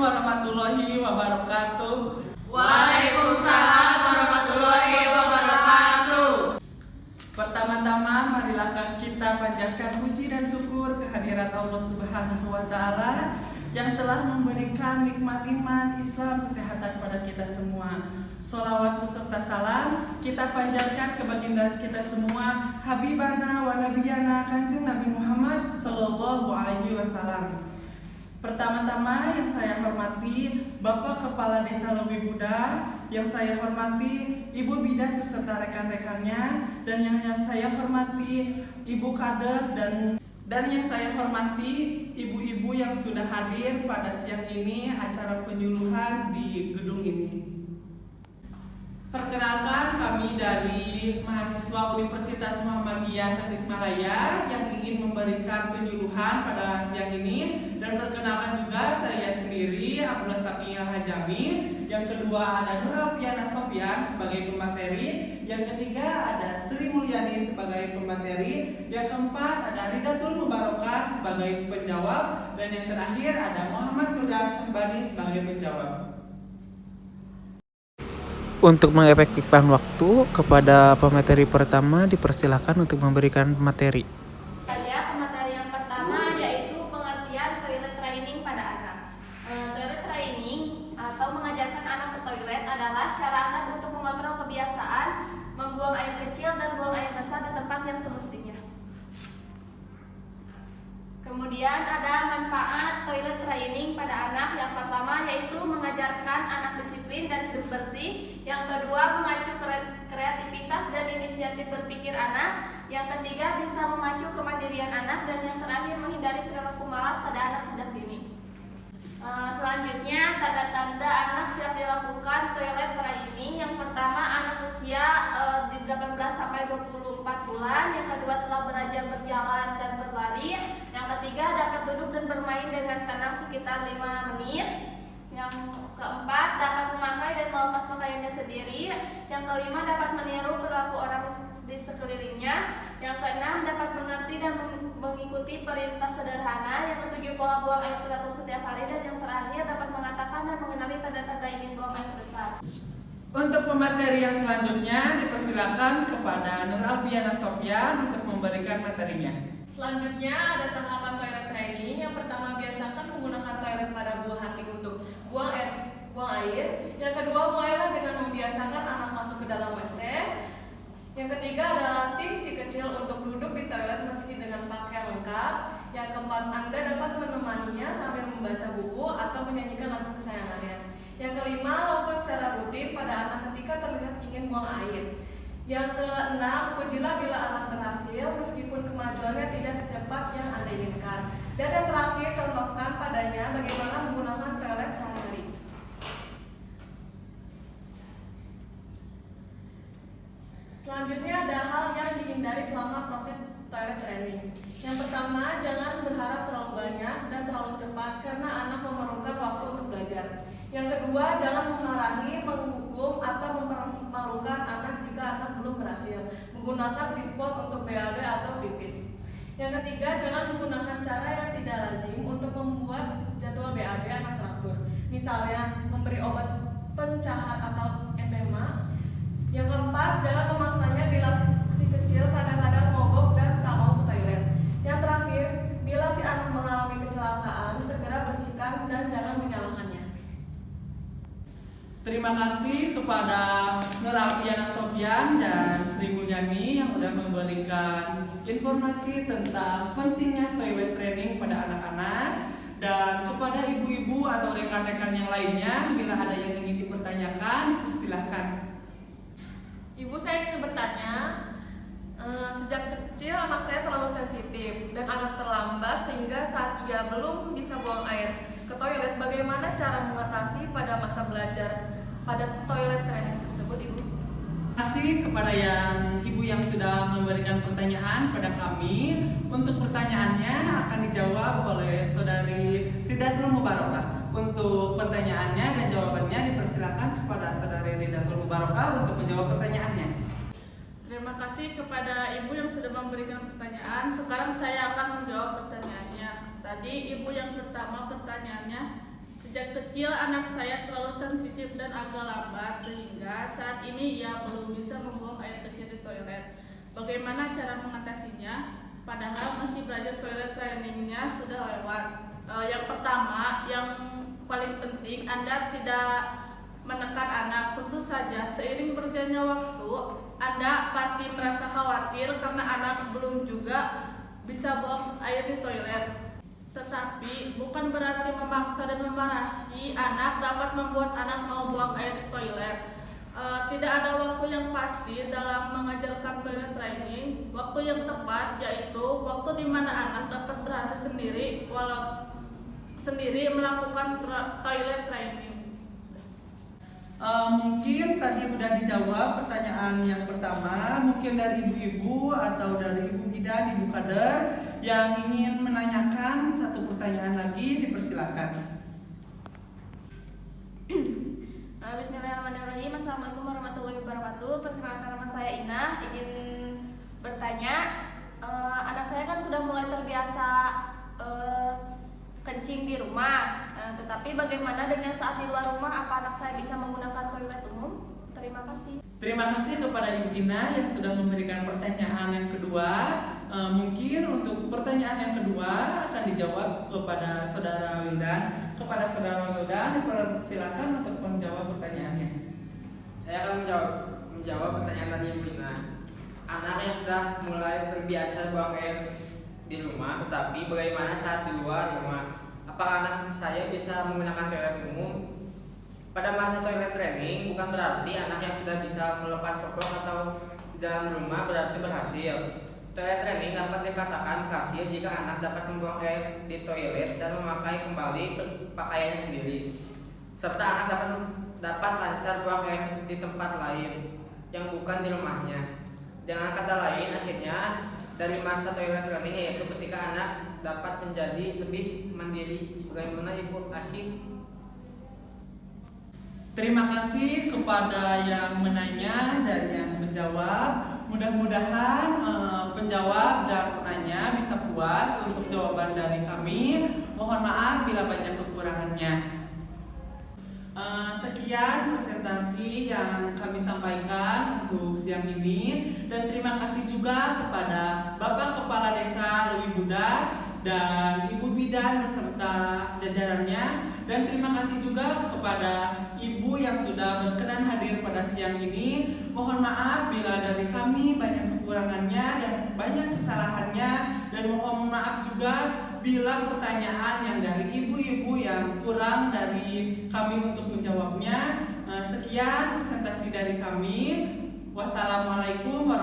warahmatullahi wabarakatuh. Waalaikumsalam warahmatullahi wabarakatuh. Pertama-tama marilah kita panjatkan puji dan syukur kehadirat Allah Subhanahu wa taala yang telah memberikan nikmat iman, Islam, kesehatan pada kita semua. Sholawat beserta salam kita panjatkan ke baginda kita semua, Habibana wa Nabiyana Kanjeng Nabi Muhammad Sallallahu Alaihi Wasallam. Pertama-tama yang saya hormati Bapak Kepala Desa Lobi Buda, yang saya hormati Ibu Bidan beserta rekan-rekannya, dan yang saya hormati Ibu Kader dan yang saya hormati ibu-ibu yang sudah hadir pada siang ini acara penyuluhan di gedung ini. Perkenalkan, kami dari mahasiswa Universitas Muhammadiyah Tasikmalaya yang ingin memberikan penyuluhan pada siang ini. Dan perkenalkan juga saya sendiri, Abdullah Safi Al-Hajami. Yang kedua ada Nur Alfiana Sofyan sebagai pemateri. Yang ketiga ada Sri Mulyani sebagai pemateri. Yang keempat ada Ridatul Mubarakah sebagai penjawab. Dan yang terakhir ada Muhammad Yudar Syahbani sebagai penjawab. Untuk mengefektifkan waktu, kepada pemateri pertama dipersilakan untuk memberikan materi. Pemateri yang pertama yaitu pengertian toilet training pada anak. Toilet training atau mengajarkan anak ke toilet adalah cara anak untuk mengontrol kebiasaan membuang air kecil dan buang air besar di tempat yang semestinya. Kemudian ada manfaat toilet training pada anak. Yang pertama yaitu mengajarkan anak disiplin dan hidup bersih. Yang kedua memacu kreativitas dan inisiatif berpikir anak. Yang ketiga bisa memacu kemandirian anak. Dan yang terakhir menghindari perilaku malas pada anak sejak dini. Selanjutnya tanda-tanda anak siap dilakukan toilet training. Yang pertama anak usia 18 sampai 24 bulan. Yang kedua telah belajar berjalan dan berlari. Yang ketiga dapat duduk dan bermain dengan tenang sekitar 5 menit. Yang keempat dapat memakai dan melepas pakaiannya sendiri. Yang kelima dapat meniru perilaku orang di sekelilingnya. Yang keenam dapat mengerti dan mengikuti perintah sederhana. Yang ketujuh pola buang air teratur setiap hari. Dan yang terakhir dapat mengatakan dan mengenali tanda-tanda ingin buang air besar. Untuk pemateri yang selanjutnya dipersilakan kepada Nur Alfiana Sofyan untuk memberikan materinya. Selanjutnya ada tahapan toilet training. Yang pertama biasakan menggunakan toilet pada buah hati untuk buang air. Yang kedua mulailah dengan membiasakan anak masuk ke dalam WC. Yang ketiga adalah latih si kecil untuk duduk di toilet meski dengan pakaian lengkap. Yang keempat Anda dapat menemaninya sambil membaca buku atau menyanyikan lagu kesayangannya. Yang kelima lakukan secara rutin pada anak ketika terlihat ingin buang air. Yang keenam, pujilah bila anak berhasil meskipun kemajuannya tidak secepat yang Anda inginkan. Dan yang terakhir, contohkan padanya bagaimana menggunakan toilet sehari-hari. Selanjutnya ada hal yang dihindari selama proses toilet training. Yang pertama, jangan berharap terlalu banyak dan terlalu cepat karena anak memerlukan waktu untuk belajar. Yang kedua, jangan memarahi, menghukum atau mempermalukan anak jika anak belum berhasil menggunakan dispot untuk BAB atau pipis. Yang ketiga, jangan menggunakan cara yang tidak lazim untuk membuat jadwal BAB anak teratur. Misalnya, memberi obat pencahar atau enema. Yang keempat, jangan memaksanya bila si kecil kadang-kadang mogok dan tak mau ke toilet. Yang terakhir, bila si anak mengalami kecelakaan, segera bersihkan dan jangan menyalahkannya. Terima kasih kepada Nur Alfiana Sofyan dan Sri Mulyani yang sudah memberikan informasi tentang pentingnya toilet training pada anak-anak. Dan kepada ibu-ibu atau rekan-rekan yang lainnya, bila ada yang ingin dipertanyakan, persilahkan. Ibu, saya ingin bertanya, sejak kecil anak saya terlalu sensitif dan agak terlambat sehingga saat ia belum bisa buang air ke toilet, bagaimana cara mengatasi pada masa belajar pada toilet training tersebut, Ibu? Terima kasih kepada ibu yang sudah memberikan pertanyaan pada kami. Untuk pertanyaannya akan dijawab oleh Saudari Ridatul Mubarakah. Untuk pertanyaannya dan jawabannya dipersilakan kepada Saudari Ridatul Mubarakah untuk menjawab pertanyaannya. Terima kasih kepada Ibu yang sudah memberikan pertanyaan. Sekarang saya akan menjawab pertanyaannya. Tadi Ibu yang pertama pertanyaannya, sejak Sejak kecil anak saya terlalu sensitif dan agak lambat sehingga saat ini ia belum bisa membuang air kecil di toilet. Bagaimana cara mengatasinya? Padahal mesti belajar toilet trainingnya sudah lewat. Yang pertama, yang paling penting Anda tidak menekan anak. Tentu saja seiring berjalannya waktu Anda pasti merasa khawatir karena anak belum juga bisa buang air di toilet. Tetapi bukan berarti memaksa dan memarahi anak dapat membuat anak mau buang air di toilet. Tidak ada waktu yang pasti dalam mengajarkan toilet training. Waktu yang tepat yaitu waktu di mana anak dapat berhasil sendiri melakukan toilet training. Mungkin tadi udah dijawab pertanyaan yang pertama. Mungkin dari ibu-ibu atau dari ibu bidan, ibu kader yang ingin menanyakan satu pertanyaan lagi, dipersilakan. Bismillahirrahmanirrahim. Assalamualaikum warahmatullahi wabarakatuh. Perkenalkan, nama saya Ina. Izin bertanya, anak saya kan sudah mulai terbiasa kencing di rumah. Tetapi bagaimana dengan saat di luar rumah? Apa anak saya bisa menggunakan toilet umum? Terima kasih. Terima kasih kepada Ibu Gina yang sudah memberikan pertanyaan yang kedua. Mungkin untuk pertanyaan yang kedua akan dijawab kepada Saudara Wildan. Kepada Saudara Wildan, dipersilakan untuk menjawab pertanyaannya. Saya akan menjawab pertanyaan dari Ibu Gina. Anak yang sudah mulai terbiasa buang air di rumah, tetapi bagaimana saat di luar rumah? Apakah anak saya bisa menggunakan toilet umum? Pada masa toilet training bukan berarti anak yang sudah bisa melepas popok atau di dalam rumah berarti berhasil. Toilet training dapat dikatakan berhasil jika anak dapat membuang air di toilet dan memakai kembali pakaiannya sendiri, serta anak dapat lancar buang air di tempat lain yang bukan di rumahnya. Dengan kata lain, akhirnya dari masa toilet training yaitu ketika anak dapat menjadi lebih mandiri. Bagaimana Ibu Asih? Terima kasih kepada yang menanya dan yang menjawab. Mudah-mudahan penjawab dan penanya bisa puas untuk jawaban dari kami. Mohon maaf bila banyak kekurangannya. Sekian presentasi yang kami sampaikan untuk siang ini, dan terima kasih juga kepada Bapak Kepala Desa Lewi Buda dan Ibu Bidan beserta jajarannya, dan terima kasih juga kepada Ibu yang sudah berkenan hadir pada siang ini. Mohon maaf bila dari kami banyak kekurangannya dan banyak kesalahannya, dan mohon maaf juga bila pertanyaan yang dari ibu-ibu yang kurang dari kami untuk menjawabnya. Sekian presentasi dari kami. Wassalamualaikum warahmatullahi wabarakatuh.